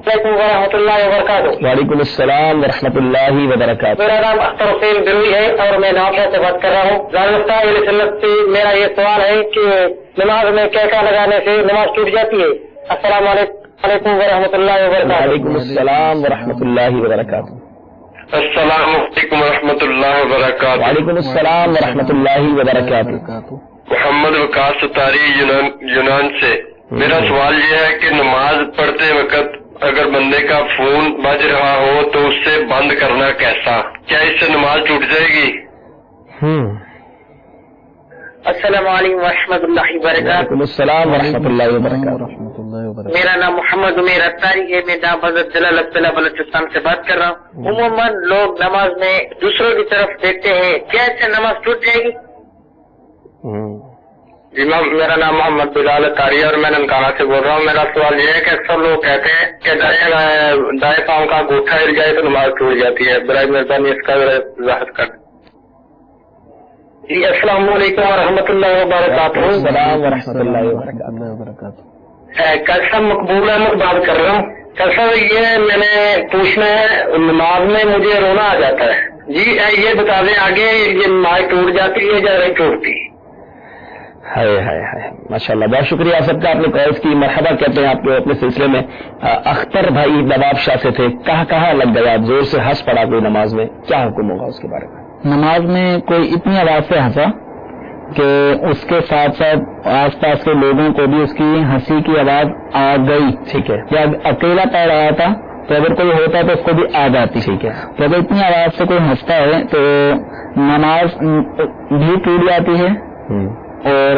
ورحمۃ اللہ وبرکاتہ۔ وعلیکم السلام ورحمۃ اللہ وبرکاتہ۔ میرا نام اختر حسین بروئی ہے اور میں نوشہر سے بات کر رہا ہوں۔ ضابطہ اہل سنت سے میرا یہ سوال ہے کہ نماز میں کیا لگانے سے نماز ٹوٹ جاتی ہے؟ السلام علیکم ورحمۃ اللہ وبرکاتہ۔ وعلیکم السلام ورحمۃ اللہ وبرکاتہ۔ السلام علیکم ورحمۃ اللہ وبرکاتہ۔ وعلیکم السلام ورحمۃ اللہ وبرکاتہ۔ محمد وقاص ستاری یونان سے۔ میرا سوال یہ ہے کہ نماز پڑھتے وقت اگر بندے کا فون بج رہا ہو تو اس سے بند کرنا کیسا؟ کیا اس سے نماز ٹوٹ جائے گی؟ السلام علیکم ورحمۃ اللہ وبرکاتہ۔ وعلیکم السلام ورحمۃ اللہ وبرکاتہ۔ میرا نام محمد عمیر اختاری ہے، میں جامع حضرت جلال عبداللہ بلوچستان سے بات کر رہا ہوں۔ عموماً لوگ نماز میں دوسروں کی طرف دیکھتے ہیں، کیا اس سے نماز ٹوٹ جائے گی؟ جی میرا نام محمد بلال اختاری ہے اور میں ننکانہ سے بول رہا ہوں۔ میرا سوال یہ ہے کہ اکثر لوگ کہتے ہیں کہ دائیں پاؤں کا انگوٹھا ہل جائے تو نماز ٹوٹ جاتی ہے، برائے مہربانی اس کا وضاحت کر دیں۔ جی السلام علیکم ورحمۃ اللہ وبرکاتہ۔ السلام ورحمۃ اللہ وبرکاتہ۔ کیسا مقبول احمد بات کر رہا ہوں۔ کیسا یہ میں نے پوچھنا ہے، نماز میں مجھے رونا آ جاتا ہے جی، یہ بتا دیں آگے یہ نماز ٹوٹ جاتی ہے یا نہیں ٹوٹتی؟ ماشاء اللہ، بہت شکریہ سب کا، آپ نے کالز کی، مرحبا کہتے ہیں آپ کے اپنے سلسلے میں۔ اختر بھائی نواب شاہ سے تھے، کہاں لگ گیا، زور سے ہنس پڑا کوئی نماز میں، کیا حکم ہوگا اس کے بارے میں؟ نماز میں کوئی اتنی آواز سے ہنسا کہ اس کے ساتھ ساتھ آس پاس کے لوگوں کو بھی اس کی ہنسی کی آواز آ گئی، ٹھیک ہے، یا اکیلا پڑھ رہا تھا تو اگر کوئی ہوتا تو اس کو بھی آ جاتی، ٹھیک ہے، تو اگر اتنی آواز سے کوئی ہنستا ہے تو نماز بھی ٹوٹ جاتی ہے، اور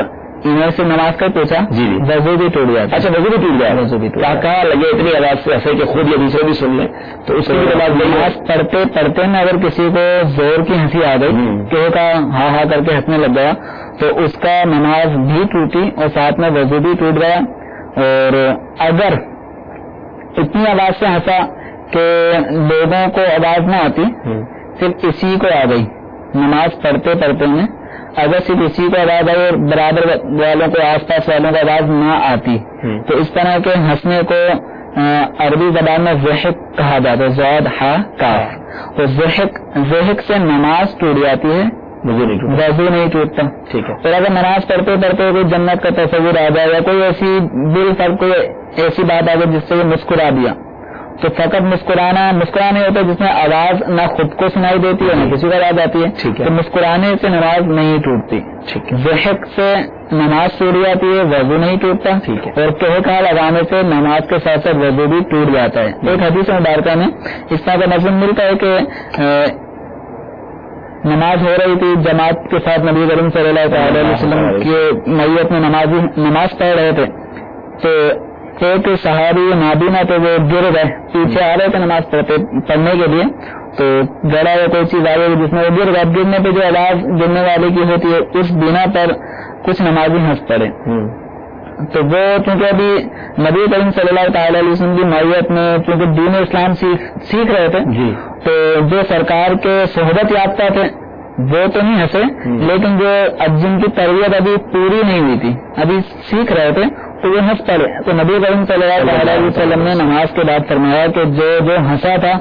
انہیں سے نماز کا پوچھا جی وضو بھی ٹوٹ جاتا ہے۔ اچھا وضو بھی ٹوٹ جائے، وضو بھی کہاں لگے اتنی آواز سے ہنسے کہ خود یا دوسرے بھی سن لیں تو اس کی نماز پڑھتے میں اگر کسی کو زور کی ہنسی آ گئی کہ وہ ہاں کر کے ہنسنے لگ گیا تو اس کا نماز بھی ٹوٹی اور ساتھ میں وضو بھی ٹوٹ گیا۔ اور اگر اتنی آواز سے ہنسا کہ لوگوں کو آواز نہ آتی، صرف اسی کو آ گئی، نماز پڑھتے میں اگر صرف اسی کو آواز آئی اور برابر والوں کو آس پاس والوں کو آواز نہ آتی تو اس طرح کے ہنسنے کو عربی زبان میں ضحک کہا جاتا ہے، زاد ہا کاف، تو ضحک سے نماز ٹوٹ جاتی ہے، وضو نہیں ٹوٹتا، ٹھیک ہے۔ اور اگر نماز پڑھتے کوئی جنت کا تصور آ جائے یا کوئی ایسی دل پر کوئی ایسی بات آ گئی جس سے یہ مسکرا دیا تو فقط مسکرانے ہوتا ہے جس میں آواز نہ خود کو سنائی دیتی ہے نہ کسی کو آواز آتی ہے، تو مسکرانے سے نماز نہیں ٹوٹتی، ضحک سے نماز ٹوٹ جاتی ہے، وضو نہیں ٹوٹتا، اور کہا لگانے سے نماز کے ساتھ ساتھ وضو بھی ٹوٹ جاتا ہے۔ ایک حدیث مبارکہ میں اس طرح کا مضمون ملتا ہے کہ نماز ہو رہی تھی جماعت کے ساتھ، نبی کریم صلی اللہ علیہ وسلم کی میت میں نماز پڑھ رہے تھے تو ایک صحابی نابینا تو وہ گر گئے، پیچھے آ رہے تھے نماز پڑھنے کے لیے تو گڑا یا کوئی چیز آ گئی جس میں وہ گر گئے، گرنے پہ جو آواز گرنے والے کی ہوتی ہے اس بنا پر کچھ نمازی ہنس پڑے، تو وہ چونکہ ابھی نبی کریم صلی اللہ تعالی علیہ وسلم کی میت میں چونکہ دین اسلام سیکھ رہے تھے تو جو سرکار کے صحبت یافتہ تھے وہ تو نہیں ہنسے، لیکن جو جن کی تربیت ابھی پوری نہیں ہوئی تھی، ابھی سیکھ رہے تھے تو وہ ہنس پڑے، تو نبی کریم صلی اللہ علیہ وسلم نے نماز کے بعد فرمایا کہ جو ہنسا تھا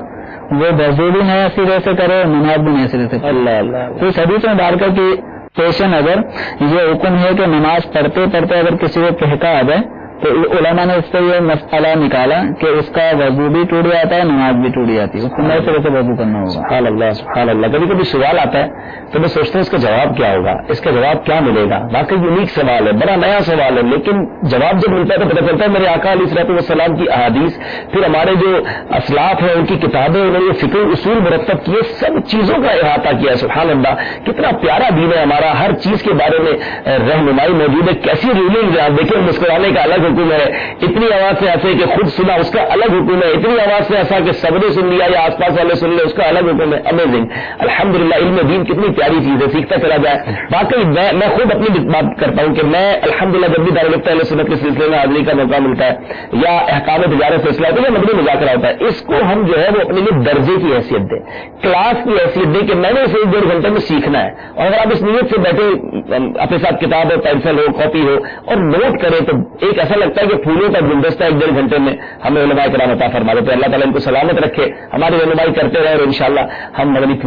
وہ وضو بھی نئے سرے سے کرے، نماز بھی نئے سرے سے کرے۔ اللہ تو اس حدیث مبارکہ کی پیش نظر یہ حکم ہے کہ نماز پڑھتے اگر کسی کو کہکا آ جائے تو علماء نے اس سے یہ مسئلہ نکالا کہ اس کا وضو بھی ٹوٹ جاتا ہے، نماز بھی ٹوٹ جاتی ہے، اس کو نئے سرے سے وضو کرنا ہوگا۔ سبحان اللہ سبحان اللہ۔ کبھی سوال آتا ہے تو میں سوچتا ہوں اس کا جواب کیا ہوگا، اس کا جواب کیا ملے گا، واقعی یونیک سوال ہے، بڑا نیا سوال ہے، لیکن جواب جب ملتا ہے تو پتہ چلتا ہے میرے آقا علیہ الصلوۃ والسلام کی احادیث، پھر ہمارے جو اسلاف ہیں ان کی کتابیں، انہوں نے فقہ اصول مرتب کیے، سب چیزوں کا احاطہ کیا ہے۔ سبحان اللہ، کتنا پیارا دین ہے ہمارا، ہر چیز کے بارے میں رہنمائی موجود ہے، کیسی رولنگ ہے۔ دیکھیں مسکرانے کا الگ حکم ہے، اتنی آواز سے ہنسے کہ خود سنا اس کا الگ حکم ہے، اتنی آواز سے ہنسا کہ سب نے سن لیا یا آس پاس والے سن لے اس کا الگ حکم ہے۔ امیزنگ، الحمدللہ، علم دین کتنی پیاری چیز ہے، سیکھتا چلا جائے۔ باقی میں خود اپنی بات کرتا ہوں کہ میں الحمدللہ جب بھی دارالفتہ اہل سنت کے سلسلے میں حاضری کا موقع ملتا ہے یا احکام تجارت سلسلہ ہوتا ہے یا مدنی مذاکرہ ہوتا ہے، اس کو ہم جو ہے وہ اپنے لیے درجے کی حیثیت دیں، کلاس کی حیثیت دیں کہ میں نے اسے 1.5 گھنٹے میں سیکھنا ہے، اور اگر آپ اس نیت سے بیٹھے اپنے ساتھ کتاب ہو، پینسل ہو، کاپی ہو اور نوٹ کریں تو ایک ایسا لگتا ہے کہ پھولوں کا گلدستہ 1-1.5 گھنٹے میں ہمیں علماء کرام عطا فرما دیتے ہیں. اللہ تعالیٰ ان کو سلامت رکھے, ہماری رہنمائی کرتے رہے, اور انشاءاللہ ہم مدنی